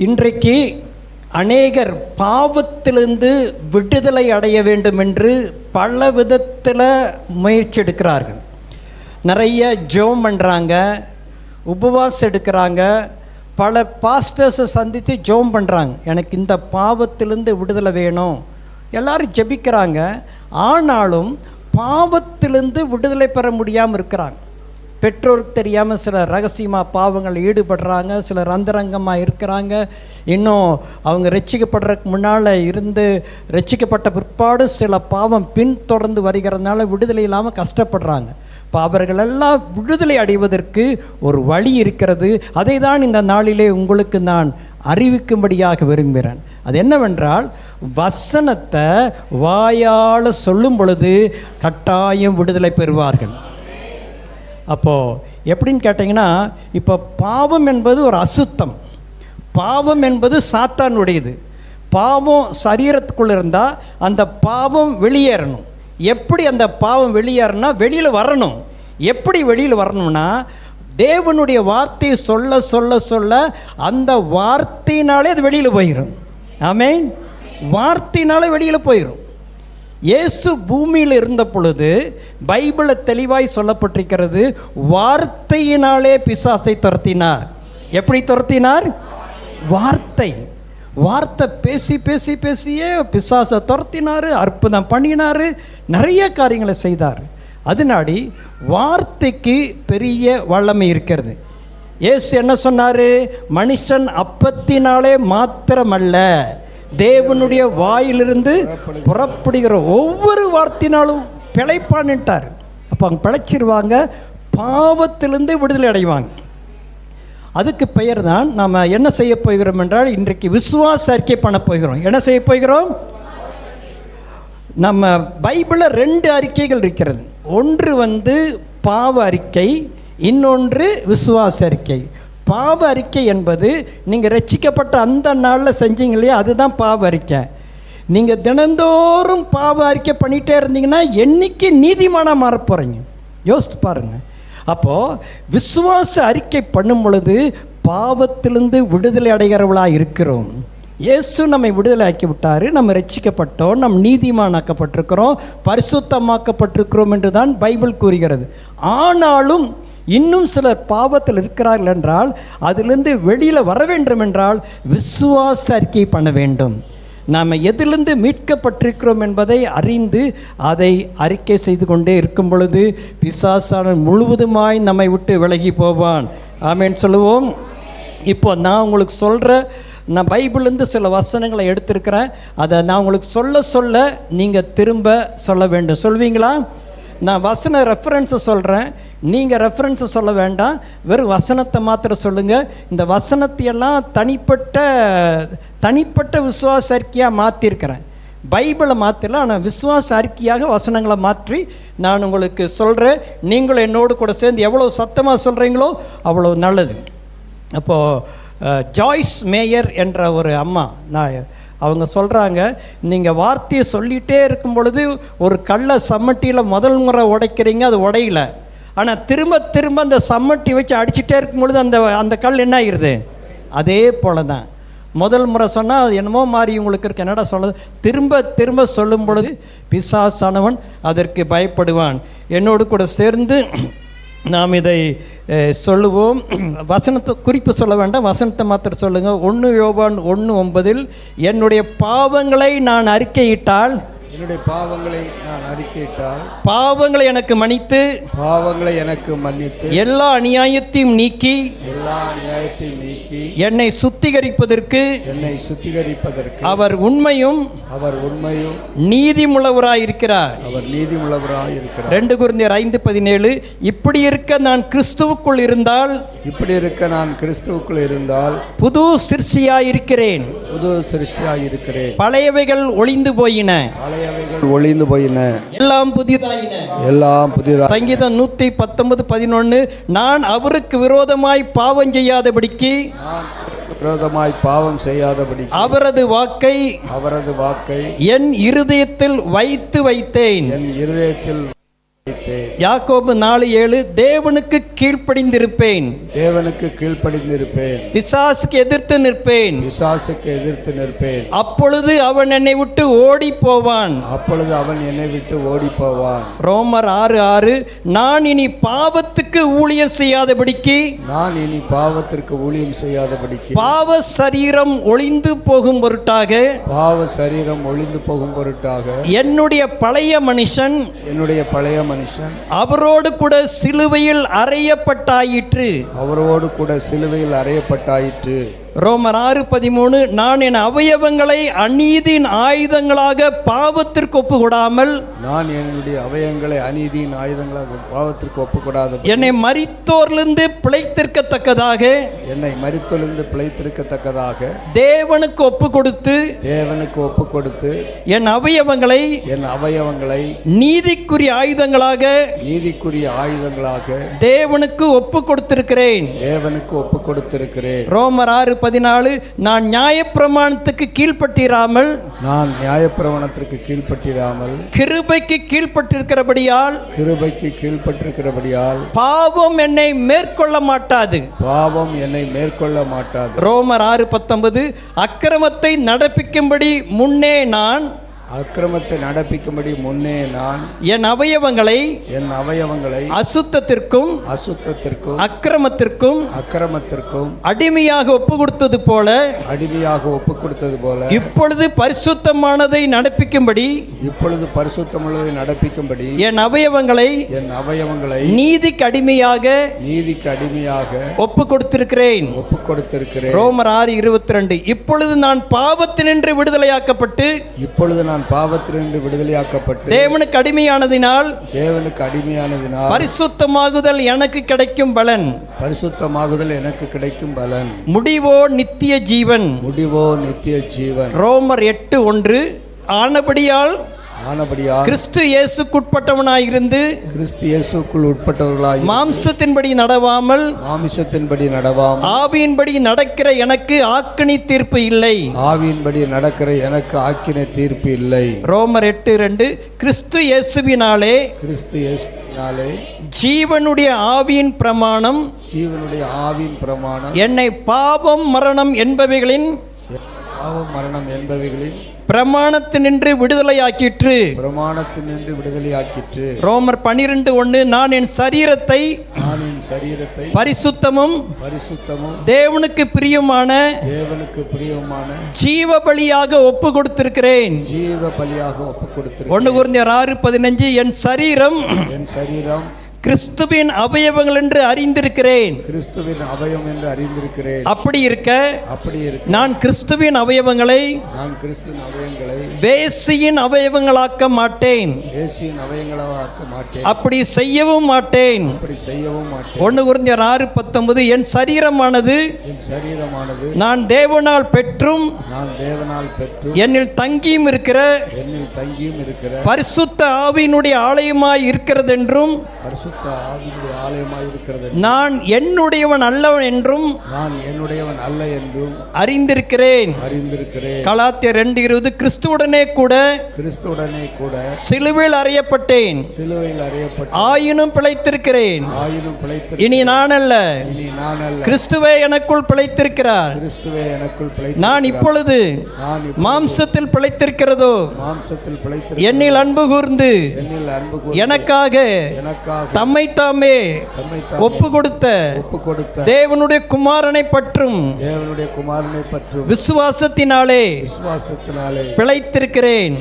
இன்றைக்கு அநேகர் பாவத்திலிருந்து விடுதலை அடைய வேண்டும் என்று பல விதத்தில் முயற்சி எடுக்கிறார்கள். நிறைய ஜெபம் பண்ணுறாங்க, உபவாசம் எடுக்கிறாங்க, பல பாஸ்டர்ஸை சந்தித்து ஜெபம் பண்ணுறாங்க, எனக்கு இந்த பாவத்திலிருந்து விடுதலை வேணும், எல்லோரும் ஜெபிக்கிறாங்க. ஆனாலும் பாவத்திலிருந்து விடுதலை பெற முடியாமல் இருக்கிறாங்க. பெற்றோருக்கு தெரியாமல் சிலர் ரகசியமாக பாவங்களில் ஈடுபடுறாங்க, சிலர் அந்தரங்கமாக இருக்கிறாங்க. இன்னும் அவங்க ரட்சிக்கப்படுறதுக்கு முன்னால் இருந்து ரட்சிக்கப்பட்ட பிற்பாடு சில பாவம் பின்தொடர்ந்து வருகிறதுனால விடுதலை இல்லாமல் கஷ்டப்படுறாங்க. இப்போ அவர்களெல்லாம் விடுதலை அடைவதற்கு ஒரு வழி இருக்கிறது. அதை தான் இந்த நாளிலே உங்களுக்கு நான் அறிவிக்கும்படியாக விரும்புகிறேன். அது என்னவென்றால், வசனத்தை வாயால் சொல்லும் பொழுது கட்டாயம் விடுதலை பெறுவார்கள். அப்போது எப்படின்னு கேட்டிங்கன்னா, இப்போ பாவம் என்பது ஒரு அசுத்தம், பாவம் என்பது சாத்தானுடையது. பாவம் சரீரத்துக்குள்ளே இருந்தால் அந்த பாவம் வெளியேறணும். எப்படி அந்த பாவம் வெளியேறனா வெளியில் வரணும். எப்படி வெளியில் வரணும்னா, தேவனுடைய வார்த்தையை சொல்ல சொல்ல சொல்ல அந்த வார்த்தையினாலே அது வெளியில் போயிடும். ஆமென். வார்த்தையினாலே வெளியில் போயிடும். இயேசு பூமியில் இருந்த பொழுது பைபிளில் தெளிவாய் சொல்லப்பட்டிருக்கிறது, வார்த்தையினாலே பிசாசை துரத்தினார். எப்படி துரத்தினார்? வார்த்தை பேசி பேசி பேசியே பிசாசை துரத்தினார், அற்புதம் பண்ணினார், நிறைய காரியங்களை செய்தார். அதனாடி வார்த்தைக்கு பெரிய வல்லமை இருக்கிறது. இயேசு என்ன சொன்னார்? மனுஷன் அப்பத்தினாலே மாத்திரமல்ல, தேவனுடைய வாயிலிருந்து புறப்படுகிற ஒவ்வொரு வார்த்தையினாலும் பிழைப்பான்ட்டார். அப்போ அவங்க பிழைச்சிருவாங்க, பாவத்திலிருந்து விடுதலை அடைவாங்க. அதுக்கு பெயர் தான் நாம் என்ன செய்ய போகிறோம் என்றால், இன்றைக்கு விசுவாச அறிக்கை பண்ண போகிறோம். என்ன செய்ய போகிறோம்? நம்ம பைபிளில் 2 அறிக்கைகள் இருக்கிறது. ஒன்று பாவ அறிக்கை, இன்னொன்று விசுவாச அறிக்கை. பாவ அறிக்கை என்பது நீங்கள் ரட்சிக்கப்பட்ட அந்த நாளில் செஞ்சீங்க இல்லையா, அதுதான் பாவ அறிக்கை. நீங்கள் தினந்தோறும் பாவ அறிக்கை பண்ணிகிட்டே இருந்தீங்கன்னா என்னைக்கு நீதிமானாக மாற போகிறீங்க? யோசித்து பாருங்கள். அப்போது விசுவாச அறிக்கை பண்ணும் பொழுது பாவத்திலிருந்து விடுதலை அடைகிறவளாக இருக்கிறோம். இயேசு நம்மை விடுதலை ஆக்கி விட்டார், நம்ம ரட்சிக்கப்பட்டோம், நம் நீதிமானாக்கப்பட்டிருக்கிறோம், பரிசுத்தமாக்கப்பட்டிருக்கிறோம் என்று தான் பைபிள் கூறுகிறது. ஆனாலும் இன்னும் சிலர் பாவத்தில் இருக்கிறார்கள் என்றால், அதிலிருந்து வெளியில் வர வேண்டும் என்றால் விசுவாச அறிக்கை பண்ண வேண்டும். நாம் எதிலிருந்து மீட்கப்பட்டிருக்கிறோம் என்பதை அறிந்து அதை அறிக்கை செய்து கொண்டே இருக்கும் பொழுது பிசாசான முழுவதுமாய் நம்மை விட்டு விலகி போவான். ஆமென் சொல்லுவோம். இப்போ நான் உங்களுக்கு சொல்கிற, நான் பைபிள்லேருந்து சில வசனங்களை எடுத்திருக்கிறேன். அதை நான் உங்களுக்கு சொல்ல சொல்ல நீங்கள் திரும்ப சொல்ல வேண்டும். சொல்வீங்களா? நான் வசன ரெஃபரன்ஸை சொல்கிறேன், நீங்கள் ரெஃபரன்ஸை சொல்ல வேண்டாம், வெறும் வசனத்தை மாத்திரம் சொல்லுங்கள். இந்த வசனத்தையெல்லாம் தனிப்பட்ட விசுவாச அறிக்கையாக மாற்றிருக்கிறேன். பைபிளை மாற்றல, ஆனால் விசுவாச அறிக்கையாக வசனங்களை மாற்றி நான் உங்களுக்கு சொல்கிறேன். நீங்களும் என்னோடு கூட சேர்ந்து எவ்வளோ சத்தமாக சொல்கிறீங்களோ அவ்வளோ நல்லது. அப்போது ஜாய்ஸ் மேயர் என்ற ஒரு அம்மா, அவங்க சொல்கிறாங்க, நீங்கள் வார்த்தையை சொல்லிகிட்டே இருக்கும் பொழுது ஒரு கல்லை சம்மட்டியில் முதல் முறை உடைக்கிறீங்க, அது உடையல. ஆனால் திரும்ப திரும்ப அந்த சம்மட்டி வச்சு அடிச்சுட்டே இருக்கும் பொழுது அந்த கல் என்ன ஆகிடுது? அதே போல் தான். முதல் முறை சொன்னால் அது என்னமோ மாதிரி உங்களுக்கு இருக்க, என்னடா சொல்லுது, திரும்ப திரும்ப சொல்லும் பொழுது பிசாசானவன் அதற்கு பயப்படுவான். என்னோடு கூட சேர்ந்து நாம் இதை சொல்லுவோம். வசனத்தை குறிப்பு சொல்ல வேண்டாம், வசனத்தை மாத்திரம் சொல்லுங்கள். 1 யோவான் 1:9, என்னுடைய பாவங்களை நான் அறிக்கையிட்டால், பாவங்களை எனக்கு மன்னித்து எல்லா அநியாயத்தையும் நீக்கி என்னை சுத்திகரிப்பதற்கு அவர் உண்மையும் நீதிமுள்ளவராயிருக்கிறார். 2 கொரிந்தியர் 5:17, இப்படி இருக்க நான் கிறிஸ்துவுக்குள் இருந்தால் புது சிருஷ்டியாயிருக்கிறேன், பழையவைகள் ஒளிந்து போயின, எல்லாம் புதிதாயின. சங்கீதம் 119:11, நான் அவருக்கு விரோதமாய் பாவம் செய்யாதபடிக்கு அவரது வாக்கை என் இருதயத்தில் வைத்தேன். யாக்கோபு 4:7 தேவனுக்கு கீழ்ப்படிந்திருப்பேன், தேவனுக்கு கீழ்ப்படிந்திருப்பேன், பிசாசுக்கு எதிர்த்து நிற்பேன், பிசாசுக்கு எதிர்த்து நிற்பேன், அப்பொழுது அவன் என்னை விட்டு ஓடி போவான், அப்பொழுது அவன் என்னை விட்டு ஓடி போவான். ரோமர் 6:6 நான் இனி பாவத்துக்கு ஊழியம் செய்யாதபடிக்கு, நான் இனி பாவத்திற்கு ஊழியம் செய்யாதபடிக்கு, பாவ சரீரம் ஒளிந்து போகும் பொருட்டாக, பாவ சரீரம் ஒளிந்து போகும் பொருட்டாக, என்னுடைய பழைய மனுஷன், என்னுடைய பழைய மனுஷன் அவரோடு கூட சிலுவையில் அறையப்பட்டாயிற்று, அவரோடு கூட சிலுவையில் அறையப்பட்டாயிற்று. ரோமர் 6:13 நான் என் அவயவங்களை அநீதியின் ஆயுதங்களாக பாவத்திற்கு ஒப்புக்கொடாமல், நான் என்னுடைய அவயங்களை அநீதியின் ஆயுதங்களாக பாவத்திற்கு ஒப்புக்கூடாது, என்னை மரித்தோரிலிருந்து பிழைத்திருக்கத்தக்கதாக, என்னை மரித்தொழிந்து பிழைத்திருக்கத்தக்கதாக தேவனுக்கு ஒப்பு கொடுத்து, தேவனுக்கு ஒப்பு கொடுத்து, என் அவயவங்களை நீதிக்குரிய ஆயுதங்களாக, நீதிக்குரிய ஆயுதங்களாக தேவனுக்கு ஒப்பு கொடுத்திருக்கிறேன், தேவனுக்கு ஒப்பு கொடுத்திருக்கிறேன். ரோமர் 6:14 நான் நியாயப்பிரமாணத்துக்கு கீழ்ப்பட்டிராமல், நான் நியாயப்பிரமாணத்திற்கு கீழ்ப்பட்டிராமல், கிருபைக்கு கீழ்ப்பட்டிருக்கிறபடியால், கிருபைக்கு கீழ்ப்பட்டிருக்கிறபடியால், பாவம் என்னை மேற்கொள்ள மாட்டாது, பாவம் என்னை மேற்கொள்ள மாட்டாது. ரோமர் 6:19 அக்கிரமத்தை நடப்பிக்கும்படி முன்னே நான், அக்கிரமத்தை நடப்பிக்கும்படி முன்னே நான் என் அவயவங்களை அசுத்தத்திற்கும் அக்கிரமத்திற்கும் அடிமையாக ஒப்பு கொடுத்தது போல இப்பொழுது பரிசுத்தமானதை நடப்பிக்கும்படி என் அவயவங்களை நீதிக்கு அடிமையாக ஒப்பு கொடுத்திருக்கிறேன். ரோமர் 6:22 இப்பொழுது நான் பாவத்தினின்று விடுதலையாக்கப்பட்டு, பாவத்திலிருந்து விடுதலையாக்கப்பட்டு தேவனுக்கு அடிமையானதினால் பரிசுத்தமாகுதல் எனக்கு கிடைக்கும் பலன், முடிவோ நித்திய ஜீவன். ரோமர் 8:1 ஆனபடியால் கிறிஸ்து இயேசுக்குட்பட்டவனாயிருந்து, கிறிஸ்து இயேசுக்குள் உட்பட்டவர்களாய் மாம்சத்தின்படி நடவாமல் ஆவியின்படி நடக்கிற எனக்கு ஆக்கினை தீர்ப்பு இல்லை, ரோமர் 8:2 கிறிஸ்து இயேசுவினாலே ஜீவனுடைய ஆவியின் பிரமாணம் என்னை பாவம் மரணம் என்பவைகளின் பிரமாணத்தினின்று விடுதலையாக்கிற்று. ரோமர் 12:1 நான் என் சரீரத்தை பரிசுத்தமும் தேவனுக்கு பிரியமான ஜீவ பலியாக ஒப்பு கொடுத்திருக்கிறேன். 1 கொரிந்தியர் 6:15 என் சரீரம் கிறிஸ்துவின் அவயவங்கள் என்று அறிந்திருக்கிறேன். அப்படி இருக்க நான் கிறிஸ்துவின் அவயவங்களை வேசியின் அவயவங்களாக்க மாட்டேன், அப்படி செய்யவும் மாட்டேன். 1 கொரிந்தியர் 6:19 என் சரீரமானது நான் தேவனால் பெற்றும் என்னில் தங்கியும் இருக்கிற பரிசுத்த ஆவியினுடைய ஆலயமாய் இருக்கிறதென்றும், நான் என்னுடையவன் அல்லவன் என்றும் அறிந்திருக்கிறேன். கலாத்தியர் 2:20 கிறிஸ்துவுடனே கூட சிலுவையில் அறையப்பட்டேன், ஆயினும் பிழைத்திருக்கிறேன். இனி நான் அல்ல, கிறிஸ்துவே எனக்குள் பிழைத்திருக்கிறார். நான் இப்பொழுது மாம்சத்தில் பிழைத்திருக்கிறதோ என்னில் அன்பு கூர்ந்து எனக்காக தம்மை தாமே ஒப்பு கொடுத்த தேவனுடைய குமாரனை பற்றும் விசுவாசத்தினாலே பிழைத்திருக்கிறேன்.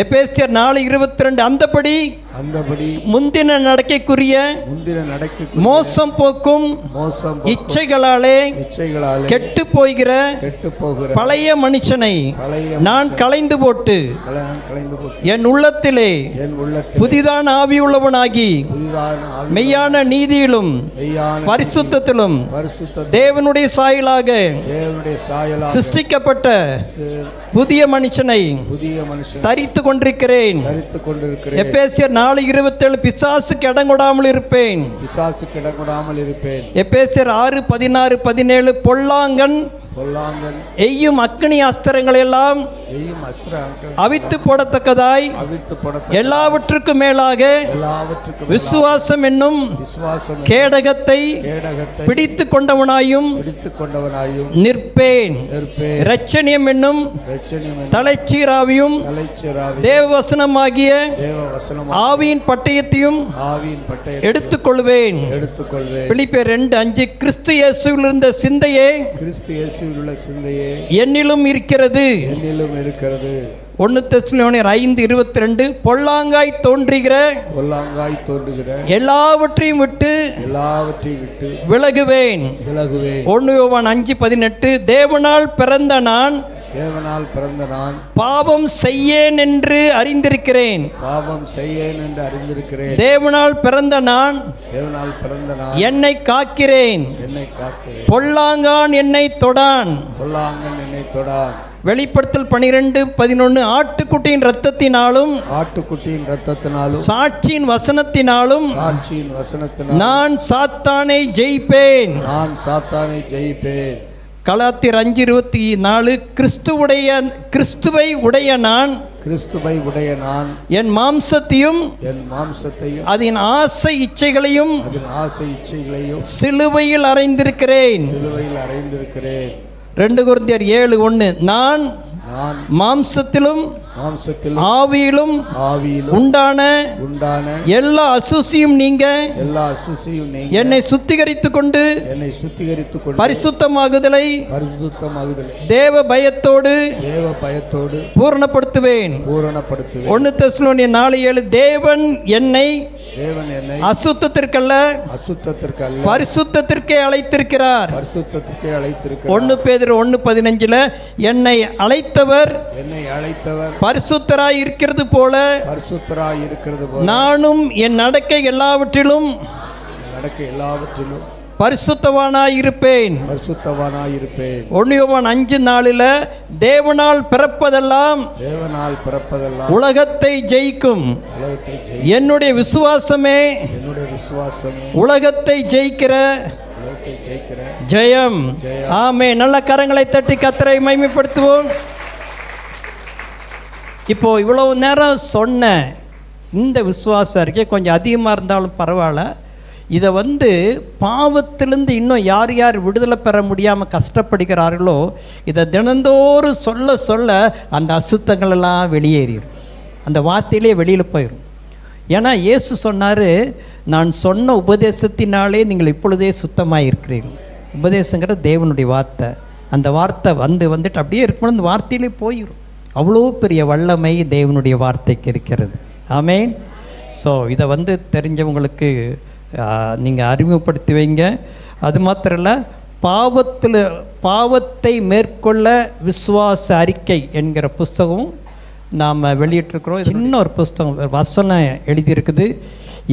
எபேசியர் 4:22 அந்தபடி முந்தின நடக்கைக்குரிய மோசம் போக்கும் இச்சைகளாலே கெட்டு போகிற பழைய மனுஷனை நான் களைந்து போட்டு என் உள்ளத்திலே புதிதான ஆவியுள்ளவனாகி மெய்யான நீதியிலும் பரிசுத்தத்திலும் தேவனுடைய சாயலாக சிருஷ்டிக்கப்பட்ட புதிய மனுஷனை தரித்து கொண்டிருக்கிறேன். எபேசியர் 4:27 பிசாசுக்கு இடங்கொடாமல் இருப்பேன். எபேசியர் 6:16-17 பொல்லாங்கன் பொல்லாங்கன் எய்யும் அக்கினி அஸ்திரங்கள் எல்லாம் எய்யும் அஸ்திரங்கள் அவித்து போடத்தக்கதாய் அவித்து போட எல்லாவற்றுக்கும் மேலாக எல்லாவற்றுக்கும் விசுவாசம் என்னும் விசுவாசம் கேடகத்தை பிடித்து கொண்டவனாயும் நிற்பேன். இரட்சணியம் என்னும் தலைச்சீராவியும் தேவவசனமாகிய ஆவியின் பட்டயத்தையும் எடுத்துக்கொள்வேன். பிலிப்பியர் 2:5 கிறிஸ்து இயேசுவில் இருந்த சிந்தையே என்னிலும் இருக்கிறது. 1 தெசலோனியர் 5:22 பொல்லாங்காய் தோன்றுகிற எல்லாவற்றையும் விட்டு விலகுவேன். 1 யோவான் 5:18 தேவனால் பிறந்த நான் பாவம் செய்யேன் என்று அறிந்திருக்கிறேன். தேவனால் பிறந்த நான் என்னை காக்கிறேன். பொல்லாங்கான் என்னை தொடான். வெளிப்படுத்தல் 12:11 ஆட்டுக்குட்டியின் இரத்தத்தினாலும் சாட்சியின் வசனத்தினாலும் நான் சாத்தானை ஜெயிப்பேன். கலாத்தியர் 5:24 கிறிஸ்துவை உடைய நான் என் மாம்சத்தையும் அதன் ஆசை இச்சைகளையும் சிலுவையில் அறைந்திருக்கிறேன். 2 கொரிந்தியர் 7:1 நான் மாம்சத்திலும் ஆவியிலும் உண்டான எல்லா அசுசியும் நீங்க என்னை சுத்திகரித்துக் கொண்டு பரிசுத்தமாகுதலை தேவ பயத்தோடு பூரணப்படுத்துவேன். 1 தெசலோனியர் 4:7 தேவன் என்னை அசுத்தத்திற்கல்ல பரிசுத்தத்திற்கே அழைத்திருக்கிறார். 1 பேதுரு 1:15 என்னை அழைத்தவர் பரிசுத்தராய் இருக்கிறது போல நானும் என் நடக்கை எல்லாவற்றிலும் பரிசுத்தவானாய் இருப்பேன். 1 யோவான் 5:4 தேவனால் பிறப்பதெல்லாம் உலகத்தை ஜெயிக்கும். என்னுடைய விசுவாசமே உலகத்தை ஜெயிக்கிற ஜெயம். ஆமே. நல்ல கரங்களை தட்டி கர்த்தரை மகிமைப்படுத்துவோம். இப்போ இவ்வளவு நேரம் சொன்ன இந்த விசுவாசம் இருக்கே கொஞ்சம் அதிகமாக இருந்தாலும் பரவாயில்ல. இதை பாவத்திலிருந்து இன்னும் யார் யார் விடுதலை பெற முடியாமல் கஷ்டப்படுகிறார்களோ இதை தினந்தோறும் சொல்ல சொல்ல அந்த அசுத்தங்களெல்லாம் வெளியேறிடும். அந்த வார்த்தையிலே வெளியில் போயிடும். ஏன்னா இயேசு சொன்னார், நான் சொன்ன உபதேசத்தினாலே நீங்கள் இப்பொழுதே சுத்தமாக இருக்கிறீர்கள். உபதேசங்கிற தேவனுடைய வார்த்தை. அந்த வார்த்தை வந்துட்டு அப்படியே இருக்கணும். அந்த வார்த்தையிலே போயிடும். அவ்வளோ பெரிய வல்லமை தேவனுடைய வார்த்தைக்கு இருக்கிறது. ஆமேன். ஸோ இதை தெரிஞ்சவங்களுக்கு நீங்கள் அறிமுகப்படுத்தி வைங்க. அது மாத்திரம் இல்லை, பாவத்தை மேற்கொள்ள விசுவாச அறிக்கை என்கிற புஸ்தகம் நாம் வெளியிட்டிருக்கிறோம். சின்ன ஒரு புஸ்தகம், வசனம் எழுதியிருக்குது.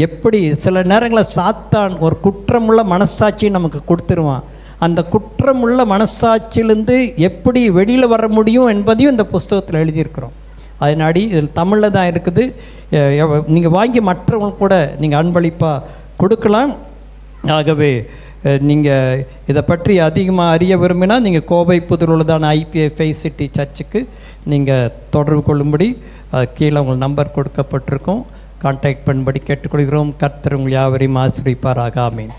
எப்படி சில நேரங்களில் சாத்தான் ஒரு குற்றமுள்ள மனசாட்சியை நமக்கு கொடுத்துருவான். அந்த குற்றமுள்ள மனசாட்சியிலேருந்து எப்படி வெளியில் வர முடியும் என்பதையும் இந்த புஸ்தகத்தில் எழுதியிருக்கிறோம். அதனாடி இதில் தமிழில் தான் இருக்குது. நீங்கள் வாங்கி மற்றவங்க கூட நீங்கள் அன்பளிப்பாக கொடுக்கலாம். ஆகவே நீங்கள் இதை பற்றி அதிகமாக அறிய விரும்பினா நீங்கள் கோவை புதூரில் ஐபிஐ ஃபேஸ் சிட்டி சர்ச்சுக்கு நீங்கள் தொடர்பு கொள்ளும்படி கீழே உங்கள் நம்பர் கொடுக்கப்பட்டிருக்கோம். கான்டாக்ட் பண்ணும்படி கேட்டுக்கொள்கிறோம். கர்த்தர் உங்கள் யாவரையும் ஆசீர்வதிப்பாராக. ஆமீன்.